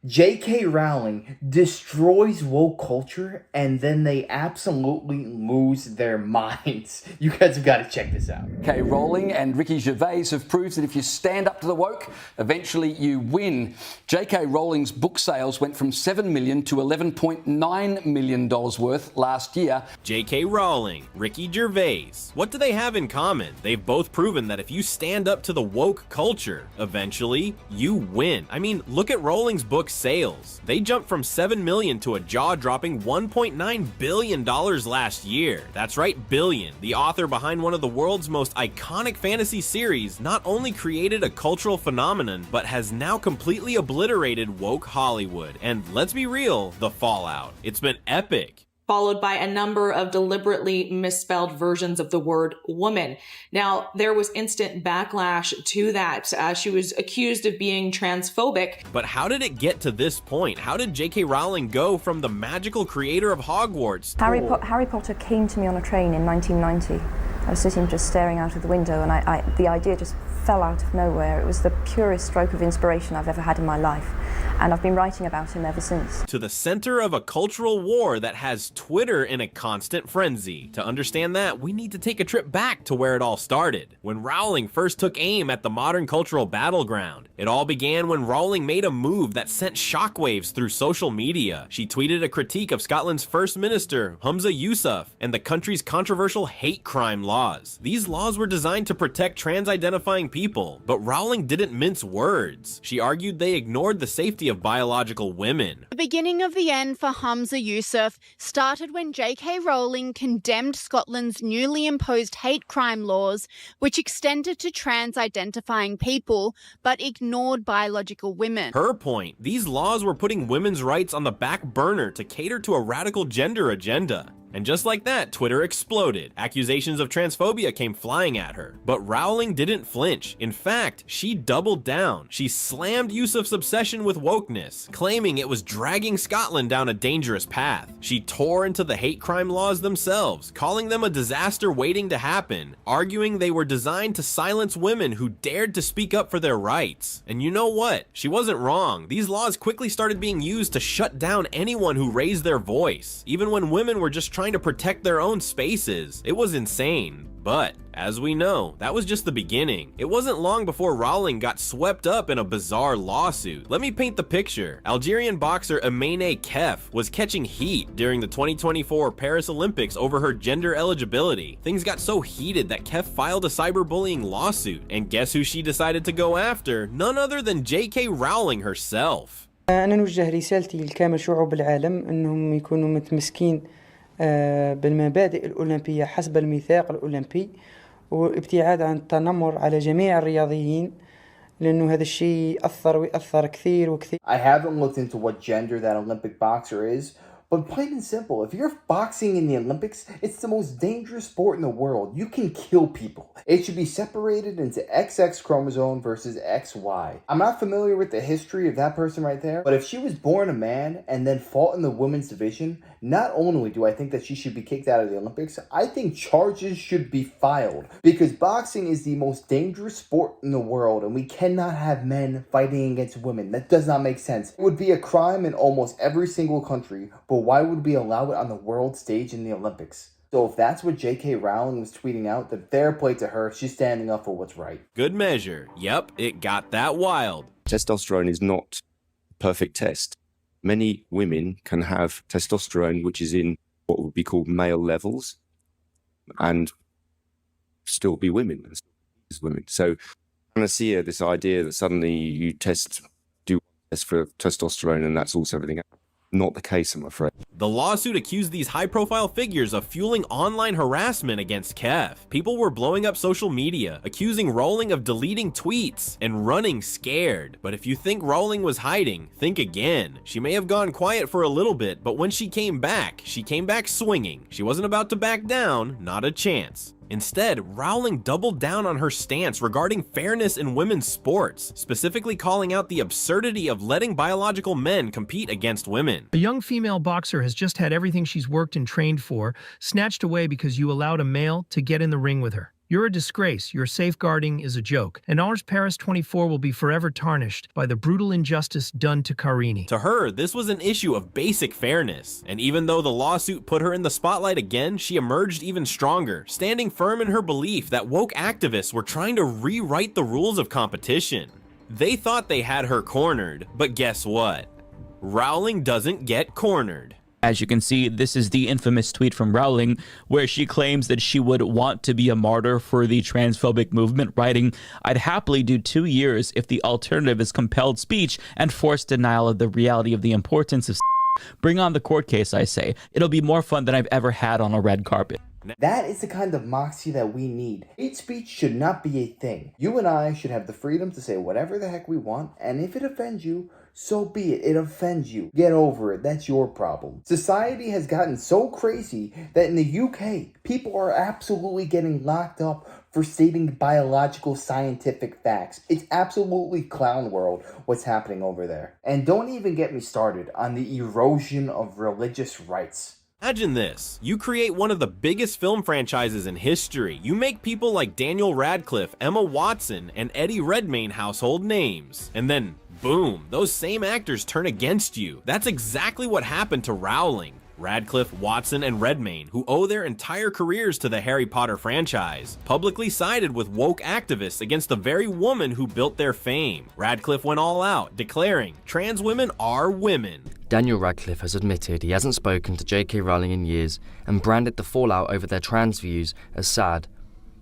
J.K. Rowling destroys woke culture and then they absolutely lose their minds. You guys have got to check this out. J.K. Rowling and Ricky Gervais have proved that if you stand up to the woke, eventually you win. J.K. Rowling's book sales went from $7 million to $11.9 million worth last year. J.K. Rowling, Ricky Gervais. What do they have in common? They've both proven that if you stand up to the woke culture, eventually you win. I mean, look at Rowling's book sales. They jumped from $7 million to a jaw-dropping $1.9 billion last year. That's right, billion. The author behind one of the world's most iconic fantasy series not only created a cultural phenomenon, but has now completely obliterated woke Hollywood. And let's be real, the fallout. It's been epic. Followed by a number of deliberately misspelled versions of the word woman. Now, there was instant backlash to that. She was accused of being transphobic. But how did it get to this point? How did J.K. Rowling go from the magical creator of Hogwarts? Harry Potter came to me on a train in 1990. I was sitting just staring out of the window and the idea just fell out of nowhere. It was the purest stroke of inspiration I've ever had in my life. And I've been writing about him ever since. To the center of a cultural war that has Twitter in a constant frenzy. To understand that, we need to take a trip back to where it all started. When Rowling first took aim at the modern cultural battleground. It all began when Rowling made a move that sent shockwaves through social media. She tweeted a critique of Scotland's First Minister, Humza Yousaf, and the country's controversial hate crime laws. These laws were designed to protect trans-identifying people, but Rowling didn't mince words. She argued they ignored the safety of biological women. The beginning of the end for Humza Yousaf started when J.K. Rowling condemned Scotland's newly imposed hate crime laws, which extended to trans-identifying people, but ignored biological women. Her point, these laws were putting women's rights on the back burner to cater to a radical gender agenda. And just like that, Twitter exploded. Accusations of transphobia came flying at her. But Rowling didn't flinch. In fact, she doubled down. She slammed Yousaf's obsession with wokeness, claiming it was dragging Scotland down a dangerous path. She tore into the hate crime laws themselves, calling them a disaster waiting to happen, arguing they were designed to silence women who dared to speak up for their rights. And you know what? She wasn't wrong. These laws quickly started being used to shut down anyone who raised their voice, even when women were just trying to protect their own spaces. It was insane. But, as we know, that was just the beginning. It wasn't long before Rowling got swept up in a bizarre lawsuit. Let me paint the picture. Algerian boxer Amine Kef was catching heat during the 2024 Paris Olympics over her gender eligibility. Things got so heated that Kef filed a cyberbullying lawsuit. And guess who she decided to go after? None other than J.K. Rowling herself. أنا نوجه رسالتي لكامل شعوب العالم أنهم يكونوا متمسكين بالمبادئ الأولمبية حسب الميثاق الأولمبي وابتعاد عن التنمر على جميع الرياضيين لأنه هذا الشيء أثر ويأثر كثير وكثير. I haven't looked into what gender that Olympic boxer is, but plain and simple, if you're boxing in the Olympics, it's the most dangerous sport in the world. You can kill people. It should be separated into XX chromosome versus XY. I'm not familiar with the history of that person right there, but if she was born a man and then fought in the women's division, not only do I think that she should be kicked out of the Olympics, I think charges should be filed because boxing is the most dangerous sport in the world and we cannot have men fighting against women. That does not make sense. It would be a crime in almost every single country, but why would we allow it on the world stage in the Olympics? So if that's what J.K. Rowling was tweeting out, then fair play to her. She's standing up for what's right. Good measure. Yep, it got that wild. Testosterone is not a perfect test. Many women can have testosterone, which is in what would be called male levels, and still be women as women. So panacea, this idea that suddenly you do test for testosterone and that's also everything else. Not the case, I'm afraid. The lawsuit accused these high-profile figures of fueling online harassment against Kef. People were blowing up social media, accusing Rowling of deleting tweets and running scared. But if you think Rowling was hiding, think again. She may have gone quiet for a little bit, but when she came back swinging. She wasn't about to back down, not a chance. Instead, Rowling doubled down on her stance regarding fairness in women's sports, specifically calling out the absurdity of letting biological men compete against women. A young female boxer has just had everything she's worked and trained for snatched away because you allowed a male to get in the ring with her. You're a disgrace. Your safeguarding is a joke. And ours Paris 24 will be forever tarnished by the brutal injustice done to Karini. To her, this was an issue of basic fairness, and even though the lawsuit put her in the spotlight again, she emerged even stronger, standing firm in her belief that woke activists were trying to rewrite the rules of competition. They thought they had her cornered, but guess what? Rowling doesn't get cornered. As you can see, this is the infamous tweet from Rowling, where she claims that she would want to be a martyr for the transphobic movement, writing, "I'd happily do 2 years if the alternative is compelled speech and forced denial of the reality of the importance of Bring on the court case, I say. It'll be more fun than I've ever had on a red carpet." That is the kind of moxie that we need. Hate speech should not be a thing. You and I should have the freedom to say whatever the heck we want, and if it offends you, so be it. It offends you. Get over it. That's your problem. Society has gotten so crazy that in the UK, people are absolutely getting locked up for stating biological scientific facts. It's absolutely clown world what's happening over there. And don't even get me started on the erosion of religious rights. Imagine this. You create one of the biggest film franchises in history. You make people like Daniel Radcliffe, Emma Watson, and Eddie Redmayne household names. And then, boom, those same actors turn against you. That's exactly what happened to Rowling. Radcliffe, Watson, and Redmayne, who owe their entire careers to the Harry Potter franchise, publicly sided with woke activists against the very woman who built their fame. Radcliffe went all out, declaring, "Trans women are women." Daniel Radcliffe has admitted he hasn't spoken to J.K. Rowling in years and branded the fallout over their trans views as sad.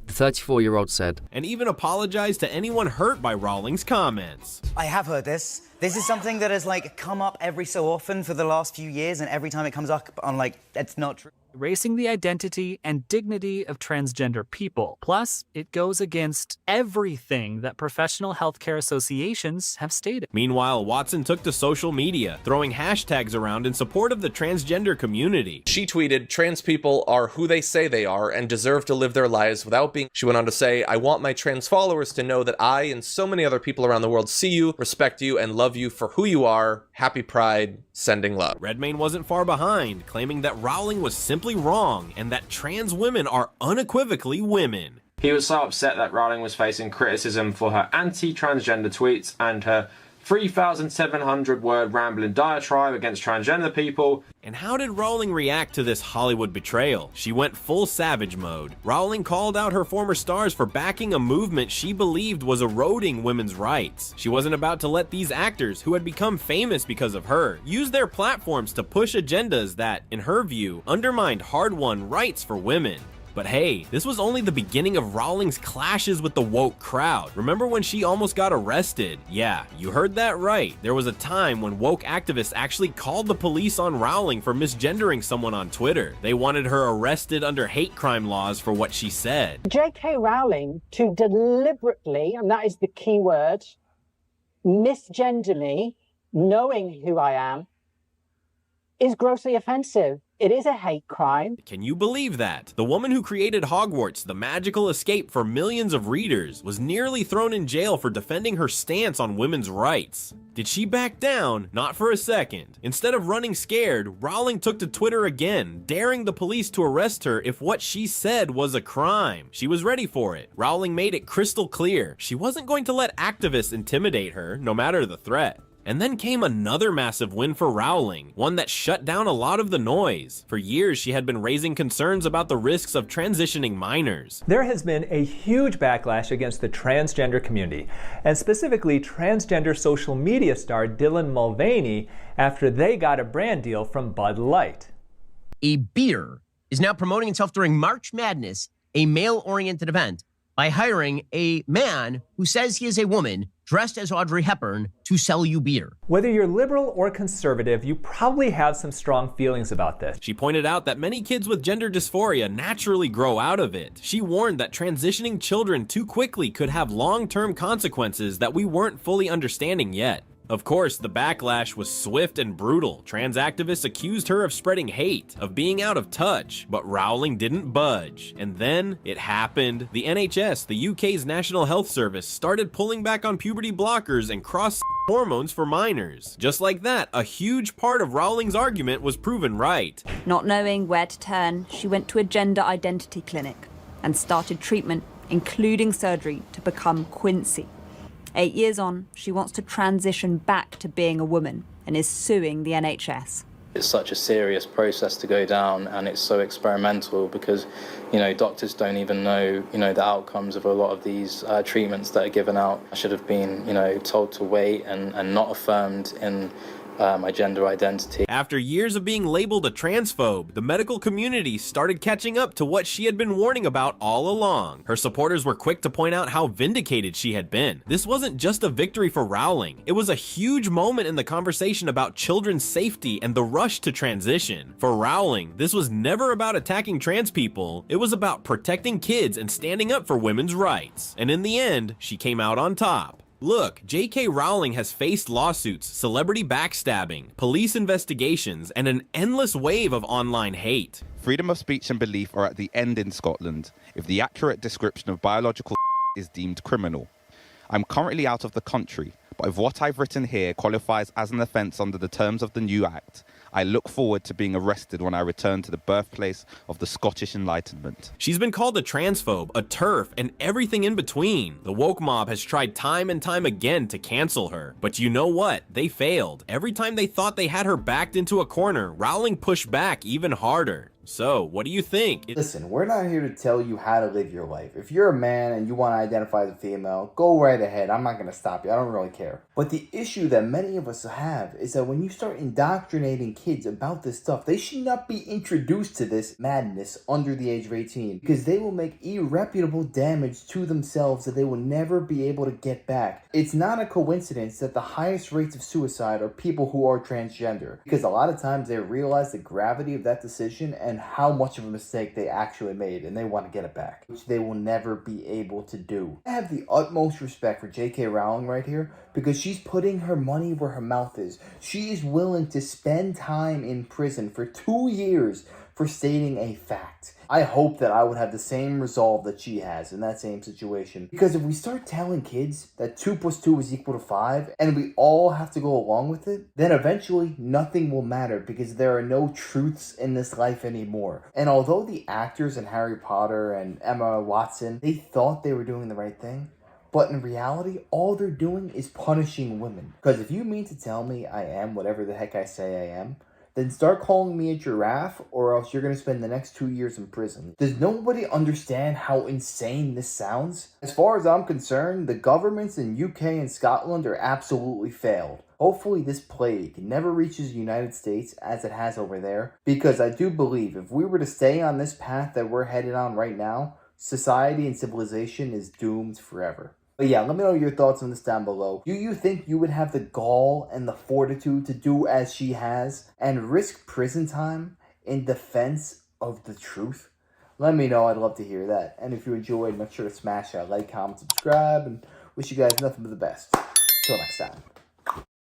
The 34-year-old said, and even apologized to anyone hurt by Rowling's comments. I have heard this. This is something that has, come up every so often for the last few years, and every time it comes up, I'm like, that's not true. Erasing the identity and dignity of transgender people. Plus, it goes against everything that professional healthcare associations have stated. Meanwhile, Watson took to social media, throwing hashtags around in support of the transgender community. She tweeted, "Trans people are who they say they are and deserve to live their lives without being..." She went on to say, "I want my trans followers to know that I and so many other people around the world see you, respect you, and love you for who you are. Happy Pride, sending love." Redmayne wasn't far behind, claiming that Rowling was simply wrong and that trans women are unequivocally women. He was so upset that Rowling was facing criticism for her anti-transgender tweets and her 3,700-word rambling diatribe against transgender people. And how did Rowling react to this Hollywood betrayal? She went full savage mode. Rowling called out her former stars for backing a movement she believed was eroding women's rights. She wasn't about to let these actors, who had become famous because of her, use their platforms to push agendas that, in her view, undermined hard-won rights for women. But hey, this was only the beginning of Rowling's clashes with the woke crowd. Remember when she almost got arrested? Yeah, you heard that right. There was a time when woke activists actually called the police on Rowling for misgendering someone on Twitter. They wanted her arrested under hate crime laws for what she said. J.K. Rowling to deliberately, and that is the key word, misgender me, knowing who I am, is grossly offensive. It is a hate crime. Can you believe that? The woman who created Hogwarts, the magical escape for millions of readers, was nearly thrown in jail for defending her stance on women's rights. Did she back down? Not for a second. Instead of running scared, Rowling took to Twitter again, daring the police to arrest her if what she said was a crime. She was ready for it. Rowling made it crystal clear she wasn't going to let activists intimidate her, no matter the threat. And then came another massive win for Rowling, one that shut down a lot of the noise. For years, she had been raising concerns about the risks of transitioning minors. There has been a huge backlash against the transgender community, and specifically transgender social media star Dylan Mulvaney, after they got a brand deal from Bud Light. A beer is now promoting itself during March Madness, a male-oriented event, by hiring a man who says he is a woman dressed as Audrey Hepburn to sell you beer. Whether you're liberal or conservative, you probably have some strong feelings about this. She pointed out that many kids with gender dysphoria naturally grow out of it. She warned that transitioning children too quickly could have long-term consequences that we weren't fully understanding yet. Of course, the backlash was swift and brutal. Trans activists accused her of spreading hate, of being out of touch, but Rowling didn't budge. And then it happened. The NHS, the UK's National Health Service, started pulling back on puberty blockers and cross hormones for minors. Just like that, a huge part of Rowling's argument was proven right. Not knowing where to turn, she went to a gender identity clinic and started treatment including surgery, to become Quincy. 8 years on, she wants to transition back to being a woman and is suing the NHS. It's such a serious process to go down, and it's so experimental because, doctors don't even know, the outcomes of a lot of these treatments that are given out. I should have been, told to wait and not affirmed in my gender identity. After years of being labeled a transphobe, the medical community started catching up to what she had been warning about all along. Her supporters were quick to point out how vindicated she had been. This wasn't just a victory for Rowling, it was a huge moment in the conversation about children's safety and the rush to transition. For Rowling, this was never about attacking trans people, it was about protecting kids and standing up for women's rights. And in the end, she came out on top. Look, J.K. Rowling has faced lawsuits, celebrity backstabbing, police investigations, and an endless wave of online hate. Freedom of speech and belief are at the end in Scotland if the accurate description of biological is deemed criminal. I'm currently out of the country, but if what I've written here qualifies as an offence under the terms of the new Act, I look forward to being arrested when I return to the birthplace of the Scottish Enlightenment. She's been called a transphobe, a TERF, and everything in between. The woke mob has tried time and time again to cancel her. But you know what? They failed. Every time they thought they had her backed into a corner, Rowling pushed back even harder. So, what do you think? Listen, we're not here to tell you how to live your life. If you're a man and you want to identify as a female, go right ahead. I'm not going to stop you. I don't really care. But the issue that many of us have is that when you start indoctrinating kids about this stuff, they should not be introduced to this madness under the age of 18 because they will make irreparable damage to themselves that they will never be able to get back. It's not a coincidence that the highest rates of suicide are people who are transgender because a lot of times they realize the gravity of that decision and how much of a mistake they actually made, and they want to get it back, which they will never be able to do. I have the utmost respect for J.K. Rowling right here because she's putting her money where her mouth is. She is willing to spend time in prison for 2 years for stating a fact. I hope that I would have the same resolve that she has in that same situation. Because if we start telling kids that 2 + 2 is equal to 5, and we all have to go along with it, then eventually nothing will matter because there are no truths in this life anymore. And although the actors in Harry Potter and Emma Watson, they thought they were doing the right thing, but in reality, all they're doing is punishing women. Because if you mean to tell me I am whatever the heck I say I am, then start calling me a giraffe or else you're going to spend the next 2 years in prison. Does nobody understand how insane this sounds? As far as I'm concerned, the governments in UK and Scotland are absolutely failed. Hopefully this plague never reaches the United States as it has over there, because I do believe if we were to stay on this path that we're headed on right now, society and civilization is doomed forever. But yeah, let me know your thoughts on this down below. Do you think you would have the gall and the fortitude to do as she has and risk prison time in defense of the truth? Let me know. I'd love to hear that. And if you enjoyed, make sure to smash that like, comment, subscribe, and wish you guys nothing but the best. Till next time.